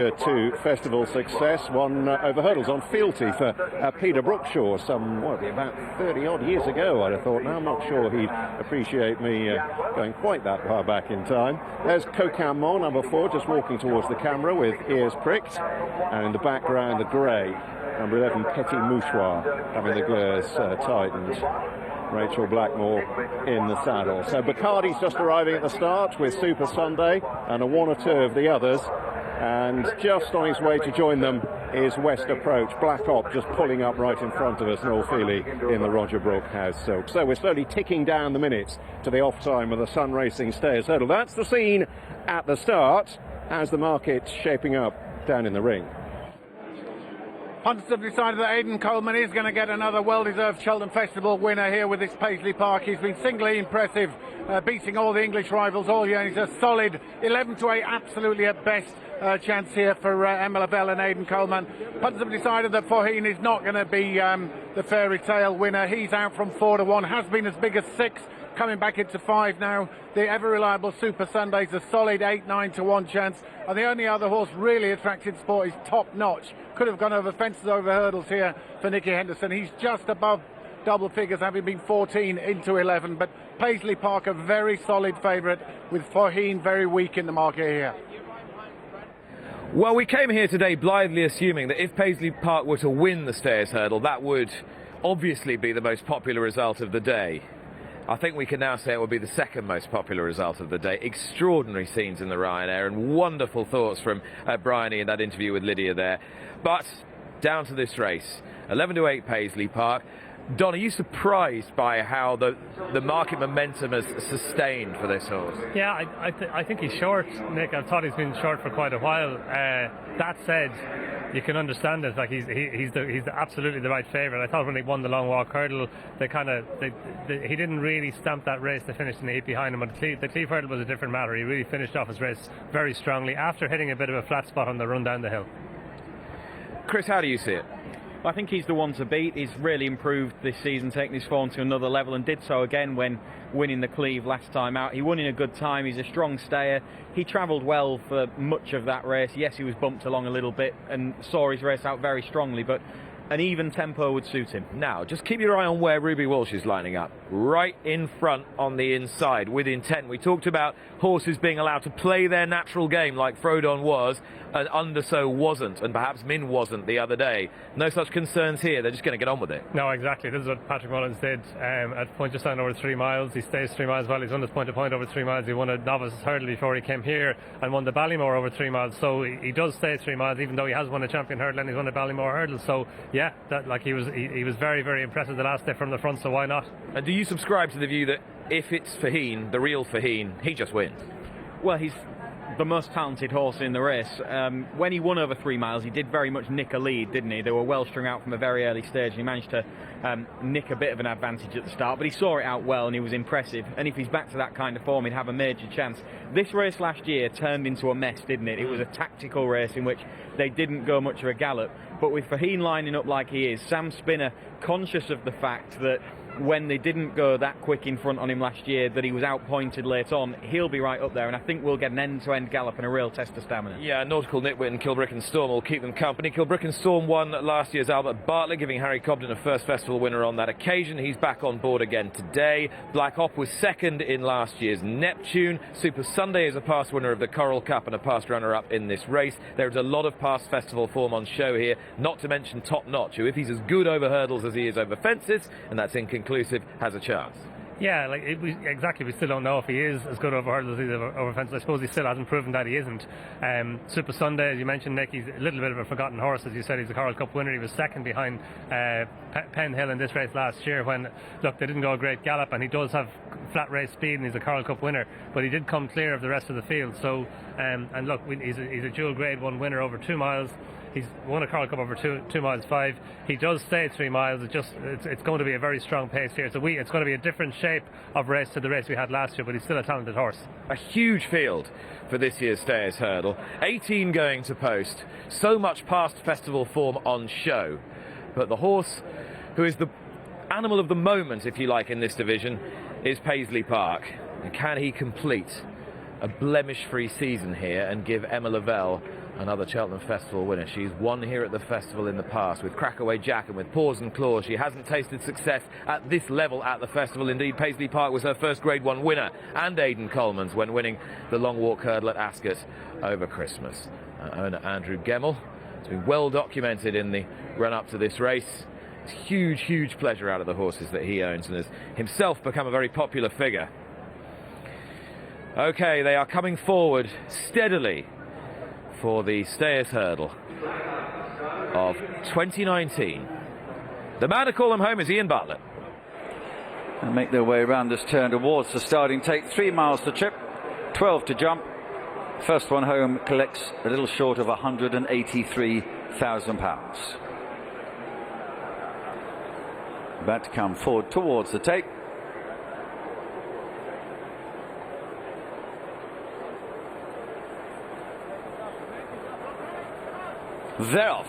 To festival success, one over hurdles on fealty for Peter Brookshaw about 30 odd years ago, I'd have thought. Now I'm not sure he'd appreciate me going quite that far back in time. There's Cocamon, number 4, just walking towards the camera with ears pricked, and in the background the grey, number 11, Petit Mouchoir, having the glares tightened. Rachel Blackmore in the saddle. So Bacardi's just arriving at the start with Super Sunday and a 1 or 2 of the others. And just on his way to join them is West Approach. Black Op just pulling up right in front of us, Noel Feely in the Roger Brook House Silk. So we're slowly ticking down the minutes to the off time of the Sun Racing Stayers Hurdle. That's the scene at the start. How's the market shaping up down in the ring? Punters have decided that Aidan Coleman is going to get another well-deserved Cheltenham Festival winner here with this Paisley Park. He's been singly impressive, beating all the English rivals all year. He's a solid 11 to 8, absolutely at best chance here for Emma Lavelle and Aidan Coleman. Punters have decided that Faugheen is not going to be the fairy tale winner. He's out from 4 to 1, has been as big as 6, coming back into 5 now. The ever-reliable Super Sunday's a solid 8-9 to 1 chance. And the only other horse really attracting sport is Top Notch. Could have gone over fences, over hurdles here for Nicky Henderson. He's just above double figures, having been 14 into 11. But Paisley Park a very solid favourite, with Faugheen very weak in the market here. Well, we came here today blithely assuming that if Paisley Park were to win the Stayers Hurdle, that would obviously be the most popular result of the day. I think we can now say it would be the second most popular result of the day. Extraordinary scenes in the Ryanair and wonderful thoughts from Bryony in that interview with Lydia there. But down to this race, 11 to 8 Paisley Park. Don, are you surprised by how the market momentum has sustained for this horse? Yeah, I think he's short, Nick. I thought he's been short for quite a while. That said, you can understand it. Like he's absolutely the right favourite. I thought when he won the long walk hurdle, he didn't really stamp that race. They finished in the heat behind him. But the Cleve hurdle was a different matter. He really finished off his race very strongly after hitting a bit of a flat spot on the run down the hill. Chris, how do you see it? I think he's the one to beat. He's really improved this season, taking his form to another level, and did so again when winning the Cleve last time out. He won in a good time. He's a strong stayer. He travelled well for much of that race. Yes, he was bumped along a little bit and saw his race out very strongly, but an even tempo would suit him. Now, just keep your eye on where Ruby Walsh is lining up. Right in front on the inside with intent. We talked about horses being allowed to play their natural game like Frodon was, and Underso wasn't, and perhaps Min wasn't the other day. No such concerns here. They're just going to get on with it. No, exactly. This is what Patrick Mullins did at point just down over 3 miles. He stays 3 miles well. He's won his point to point over 3 miles. He won a novice hurdle before he came here and won the Ballymore over 3 miles. So he does stay 3 miles, even though he has won a champion hurdle and he's won a Ballymore hurdle. So yeah, he was very, very impressive the last day from the front. So why not? And do you subscribe to the view that if it's Faugheen, the real Faugheen, he just wins? Well, he's the most talented horse in the race. When he won over 3 miles, he did very much nick a lead, didn't he? They were well strung out from a very early stage, and he managed to nick a bit of an advantage at the start, but he saw it out well and he was impressive, and if he's back to that kind of form, he'd have a major chance. This race last year turned into a mess, didn't it? It was a tactical race in which they didn't go much of a gallop, but with Faugheen lining up like he is, Sam Spinner conscious of the fact that when they didn't go that quick in front on him last year, that he was outpointed late on, he'll be right up there, and I think we'll get an end-to-end gallop and a real test of stamina. Yeah, Nautical Nitwit and Kilbrick and Storm will keep them company. Kilbrick and Storm won last year's Albert Bartlett, giving Harry Cobden a first festival winner on that occasion. He's back on board again today. Black Op was second in last year's Neptune. Super Sunday is a past winner of the Coral Cup and a past runner-up in this race. There is a lot of past festival form on show here, not to mention Top Notch, who, if he's as good over hurdles as he is over fences, and that's inconclusive, has a chance. Yeah, exactly. We still don't know if he is as good over hurdles as he is over fences. I suppose he still hasn't proven that he isn't. Super Sunday, as you mentioned, Nick, he's a little bit of a forgotten horse. As you said, he's a Coral Cup winner. He was second behind Penn Hill in this race last year when, look, they didn't go a great gallop, and he does have flat race speed and he's a Coral Cup winner, but he did come clear of the rest of the field. So, and look, he's a dual grade 1 winner over 2 miles. He's won a Coral Cup over 2 miles 5. He does stay 3 miles. It's going to be a very strong pace here. It's going to be a different shape of race to the race we had last year, but he's still a talented horse. A huge field for this year's Stayers Hurdle. 18 going to post. So much past festival form on show. But the horse who is the animal of the moment, if you like, in this division is Paisley Park. And can he complete a blemish-free season here and give Emma Lavelle another Cheltenham Festival winner. She's won here at the festival in the past with Crackaway Jack and with Paws and Claws. She hasn't tasted success at this level at the festival. Indeed, Paisley Park was her first Grade 1 winner, and Aidan Coleman's when winning the long walk hurdle at Ascot over Christmas. Owner Andrew Gemmell has been well documented in the run-up to this race. It's huge pleasure out of the horses that he owns, and has himself become a very popular figure. Okay, they are coming forward steadily for the Stayers Hurdle of 2019. The man to call them home is Ian Bartlett. And make their way around this turn towards the starting take. 3 miles to trip, 12 to jump. First one home collects a little short of £183,000. About to come forward towards the take. They're off.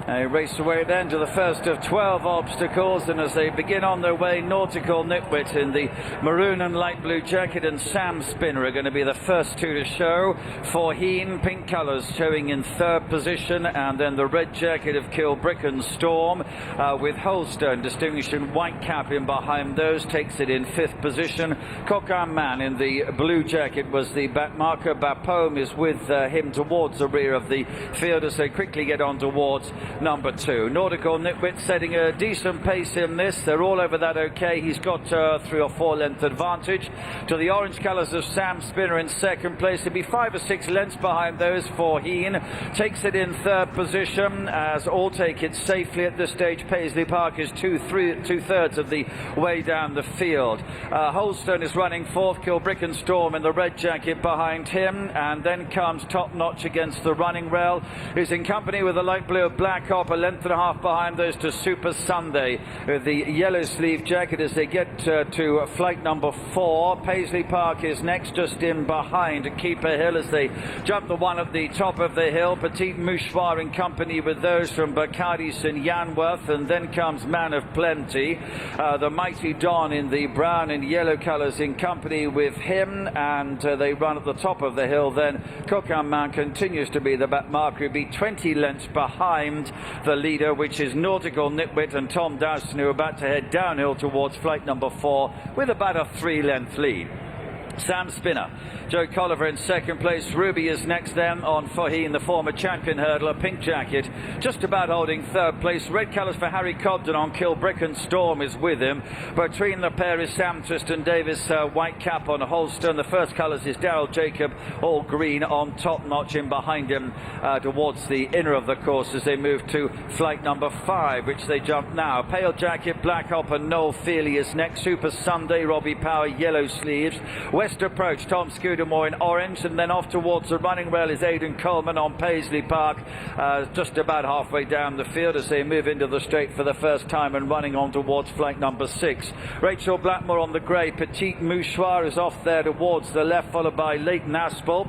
They race away then to the first of 12 obstacles, and as they begin on their way, Nautical Nitwit in the maroon and light blue jacket and Sam Spinner are going to be the first two to show. Forheen, pink colours, showing in third position, and then the red jacket of Kilbrickan Storm with Holstone distinguishing white cap in behind those, takes it in fifth position. Coquin Man in the blue jacket was the back marker. Bapome is with him towards the rear of the field as they quickly get on towards number 2. Nautical Nitwit setting a decent pace in this. They're all over that okay. He's got 3 or 4 length advantage to the orange colours of Sam Spinner in second place. He'll be 5 or 6 lengths behind those. Forheen takes it in third position as all take it safely at this stage. Paisley Park is two-thirds of the way down the field. Holstone is running fourth. Kilbrickan Storm in the red jacket behind him, and then comes Top Notch against the running rail, who's in company with the light blue of Black Hop, a length and a half behind those to Super Sunday with the yellow sleeve jacket as they get to flight number 4. Paisley Park is next, just in behind Keeper Hill as they jump the one at the top of the hill. Petit Mouchoir in company with those from Bacardis and Yanworth, and then comes Man of Plenty, the Mighty Don in the brown and yellow colours in company with him, and they run at the top of the hill. Then Coquin Man continues to be the back marker, who'll be 20 lengths behind the leader, which is Nautical Nitwit and Tom Dowson, who are about to head downhill towards flight number 4 with about a 3-length lead. Sam Spinner, Joe Colliver in second place. Ruby is next then on Forheen, the former champion hurdler, pink jacket, just about holding third place. Red colours for Harry Cobden on Kilbrickan Storm is with him. Between the pair is Sam Tristan Davis, white cap on Holstone. The first colours is Darryl Jacob, all green on Top Notch in behind him towards the inner of the course as they move to flight number 5, which they jump now. Pale jacket, Black Hop and Noel Feely is next. Super Sunday, Robbie Power, yellow sleeves. West approach, Tom Scudamore in orange, and then off towards the running rail is Aidan Coleman on Paisley Park, just about halfway down the field as they move into the straight for the first time and running on towards flight number 6. Rachel Blackmore on the grey. Petit Mouchoir is off there towards the left, followed by Leighton Aspel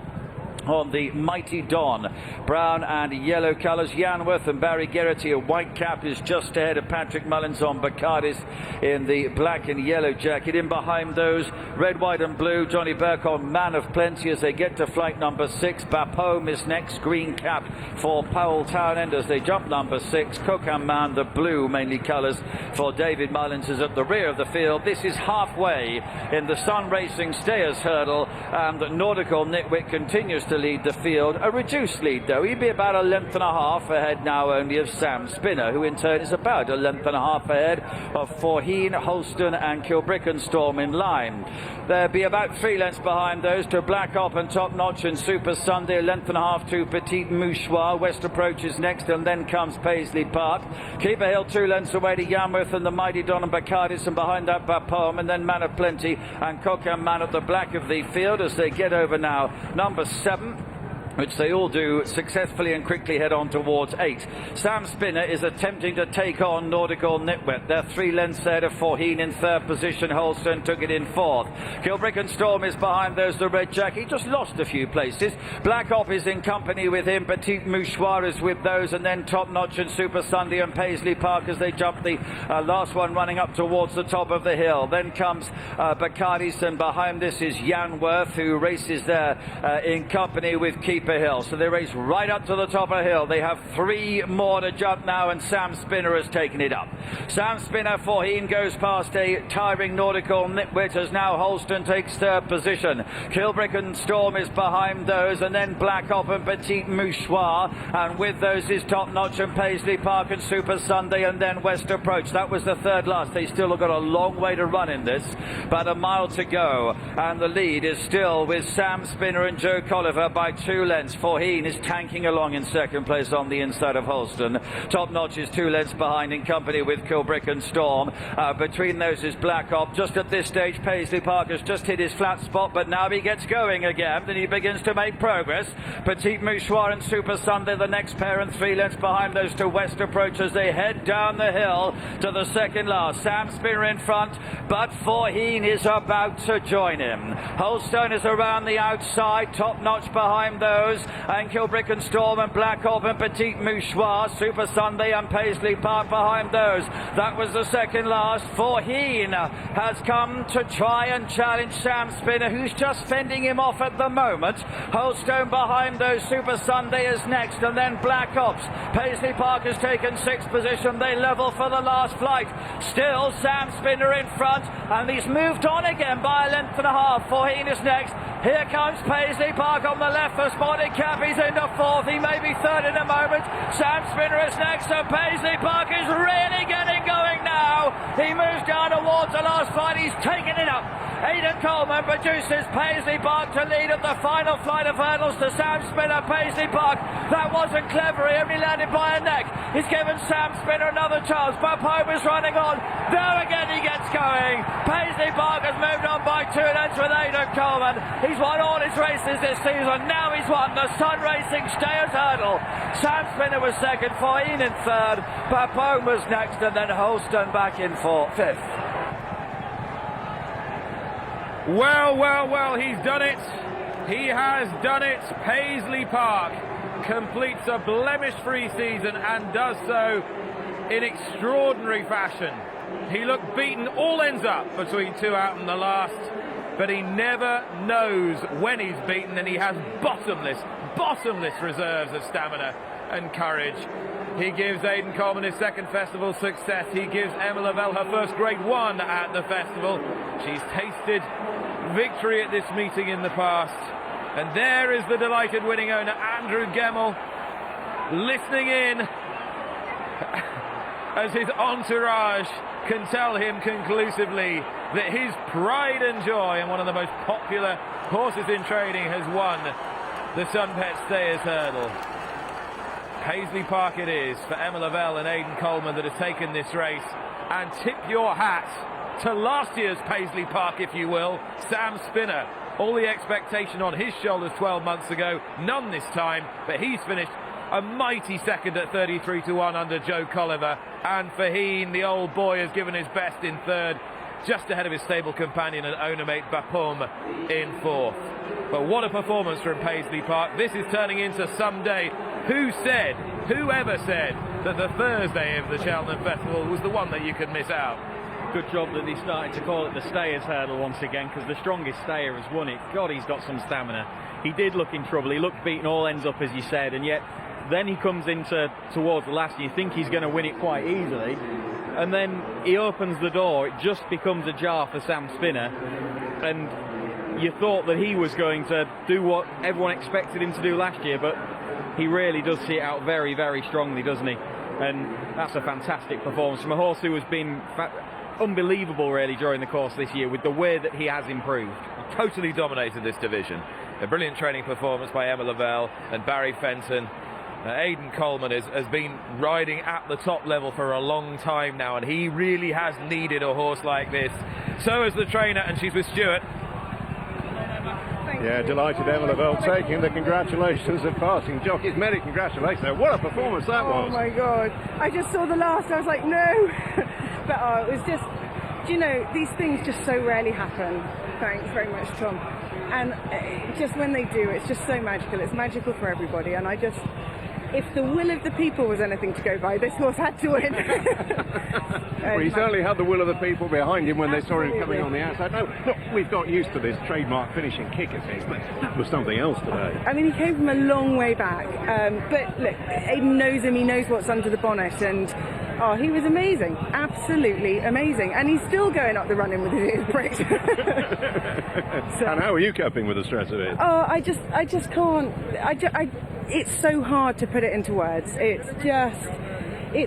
on the Mighty Don, brown and yellow colours. Yanworth and Barry Geraghty, a white cap, is just ahead of Patrick Mullins on Bacardis in the black and yellow jacket. In behind those, red, white and blue, Johnny Burke on Man of Plenty as they get to flight number 6. Bapome is next, green cap for Powell Townend as they jump number 6. Coquin Man, the blue mainly colours for David Mullins, is at the rear of the field. This is halfway in the Sun Racing Stayers Hurdle, and Nautical Nitwit continues to lead the field. A reduced lead though. He'd be about a length and a half ahead now only of Sam Spinner, who in turn is about a length and a half ahead of Forheen, Holstone and Kilbrickan Storm in line. There'll be about 3 lengths behind those to Black Hop and Top Notch and Super Sunday, a length and a half to Petit Mouchoir. West approaches next, and then comes Paisley Park. Keeper Hill 2 lengths away to Yanworth and the Mighty Don and Bacardis, and behind that Bapome, and then Man of Plenty and Coquin Man at the black of the field as they get over now number 7, which they all do successfully and quickly head on towards 8. Sam Spinner is attempting to take on Nautical Nitwit. They're 3 lengths ahead of Forheen in third position. Holstone took it in fourth. Kilbrickan Storm is behind those, the red jacket. He just lost a few places. Black Hop is in company with him. Petit Mouchoir is with those, and then Top Notch and Super Sunday and Paisley Park as they jump the last one running up towards the top of the hill. Then comes Bacardis, and behind this is Yanworth, who races there in company with Keeper steeper hill. So they race right up to the top of the hill. They have 3 more to jump now, and Sam Spinner has taken it up. Sam Spinner, Forheen goes past a tiring Nautical Nitwit as now Holston takes 3rd position. Kilbrick and Storm is behind those, and then Blackhop and Petit Mouchoir, and with those is Top Notch and Paisley Park and Super Sunday, and then West Approach. That was the 3rd last. They still have got a long way to run in this, but a mile to go, and the lead is still with Sam Spinner and Joe Colliver by 2 lengths. Forheen is tanking along in 2nd place on the inside of Holston. Top Notch is 2 lengths behind in company with Kilbrick and Storm. Between those is Blackhop. Just at this stage, Paisley Park has just hit his flat spot, but now he gets going again, then he begins to make progress. Petit Mouchoir and Super Sunday, the next pair, and 3 lengths behind those to West Approach as they head down the hill to the 2nd last. Sam Spinner in front, but Forheen is about to join him. Holstone is around the outside, Top Notch behind those, and Kilbrick and Storm and Blackhop and Petit Mouchoir, Super Sunday and Paisley Park behind those. That was the 2nd last. Forheen has come to try and challenge Sam Spinner, who's just fending him off at the moment. Holstone behind those, Super Sunday is next, and then Black Ops. Paisley Park has taken 6th position. They level for the last flight. Still Sam Spinner in front, and he's moved on again by a length and a half. Forheen is next. Here comes Paisley Park on the left for Spotted Cap. He's into 4th. He may be 3rd in a moment. Sam Spinner is next, so Paisley Park is really getting going now. He moves down towards the last flight. He's taken it up. Aidan Coleman produces Paisley Park to lead at the final flight of hurdles to Sam Spinner. Paisley Park, that wasn't clever. He only landed by a neck. He's given Sam Spinner another chance, but Pope is running on. There again he gets going. Paisley Park has moved on by 2 lengths with Aidan Coleman. He's won all his races this season. Now he's won the Sun Racing Stayers Hurdle. Sam Spinner was 2nd, Forheen in 3rd, Papone was next, and then Holston back in 5th. Well, he's done it. He has done it. Paisley Park completes a blemish-free season and does so in extraordinary fashion. He looked beaten all ends up between 2 out and the last, but he never knows when he's beaten, and he has bottomless reserves of stamina and courage. He gives Aidan Coleman his 2nd festival success. He gives Emma Lavelle her first Grade 1 at the festival. She's tasted victory at this meeting in the past. And there is the delighted winning owner, Andrew Gemmell, listening in as his entourage can tell him conclusively that his pride and joy and one of the most popular horses in training has won the Sunpet Stayers Hurdle. Paisley Park it is for Emma Lavelle and Aidan Coleman that have taken this race. And tip your hat to last year's Paisley Park, if you will, Sam Spinner. All the expectation on his shoulders 12 months ago, none this time, but he's finished a mighty 2nd at 33-1 under Joe Colliver. And Forheen, the old boy, has given his best in 3rd, just ahead of his stable companion and owner mate Bapum in 4th. But what a performance from Paisley Park. This is turning into someday. Whoever said that the Thursday of the Cheltenham Festival was the one that you could miss out? Good job that he started to call it the Stayers Hurdle once again, because the strongest stayer has won it. God, he's got some stamina. He did look in trouble. He looked beaten all ends up, as you said, and yet then he comes towards the last, and you think he's going to win it quite easily, and then he opens the door. It just becomes a jar for Sam Spinner, and you thought that he was going to do what everyone expected him to do last year, but he really does see it out very, very strongly, doesn't he? And that's a fantastic performance from a horse who has been unbelievable, really, during the course of this year with the way that he has improved. Totally dominated this division. A brilliant training performance by Emma Lavelle and Barry Fenton. Aidan Coleman has been riding at the top level for a long time now, and he really has needed a horse like this. So has the trainer, and she's with Stuart. Yeah, delighted Emma Lavelle taking the congratulations of passing jockeys. Many congratulations. What a performance that was. Oh my God. I just saw the last, I was like, no. But it was just, you know, these things just so rarely happen. Thanks very much, Tom. And just when they do, it's just so magical. It's magical for everybody. And I just, if the will of the people was anything to go by, this horse had to win. Well, he certainly had the will of the people behind him when they saw him coming on the outside. No, look, we've got used to this trademark finishing kick of his, but that was something else today. I mean, he came from a long way back, but look, Aidan knows him, he knows what's under the bonnet, and he was amazing, absolutely amazing, and he's still going up the running with his ears pricked. So, and how are you coping with the stress of it? Oh, I just can't. It's so hard to put it into words. It's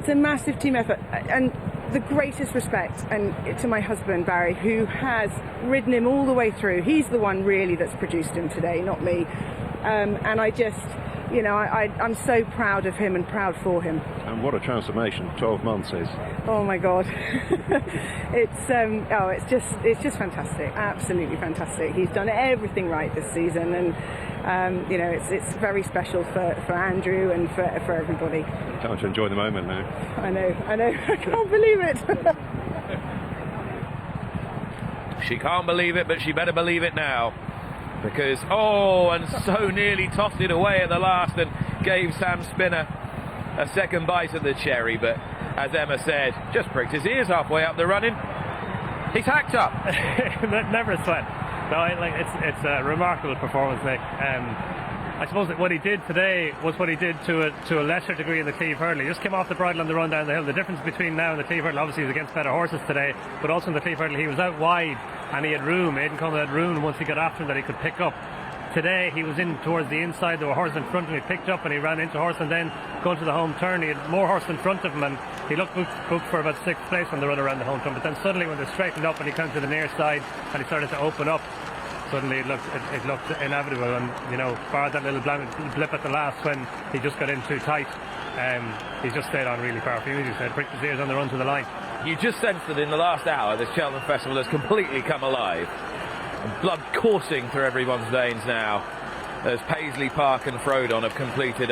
a massive team effort, and the greatest respect and to my husband Barry, who has ridden him all the way through. He's the one really that's produced him today, not me. And I just, you know, I'm so proud of him and proud for him. And what a transformation 12 months is. Oh my God, it's just fantastic, absolutely fantastic. He's done everything right this season, and you know, it's very special for Andrew and for everybody. Time to enjoy the moment now. I know, I can't believe it. She can't believe it, but she better believe it now. Because, and so nearly tossed it away at the last and gave Sam Spinner a second bite of the cherry. But as Emma said, just pricked his ears halfway up the running. He's hacked up. Never a sweat. No, it's a remarkable performance, Nick. I suppose that what he did today was what he did to a lesser degree in the Cleve Hurdle. He just came off the bridle on the run down the hill. The difference between now and the Cleve Hurdle, obviously, he was against better horses today, but also in the Cleve Hurdle, he was out wide and he had room. Aidan Coleman had room once he got after him that he could pick up. Today, he was in towards the inside. There were horses in front of him. He picked up and he ran into horse, and then going to the home turn, he had more horse in front of him, and he looked booked for about 6th place on the run around the home turn. But then suddenly, when they straightened up and he came to the near side and he started to open up, suddenly it looked inevitable. And you know, bar that little blip at the last when he just got in too tight, he just stayed on really powerfully. He said, pricked his ears on the run to the line. You just sensed that in the last hour, this Cheltenham Festival has completely come alive. And blood coursing through everyone's veins now, as Paisley Park and Frodon have completed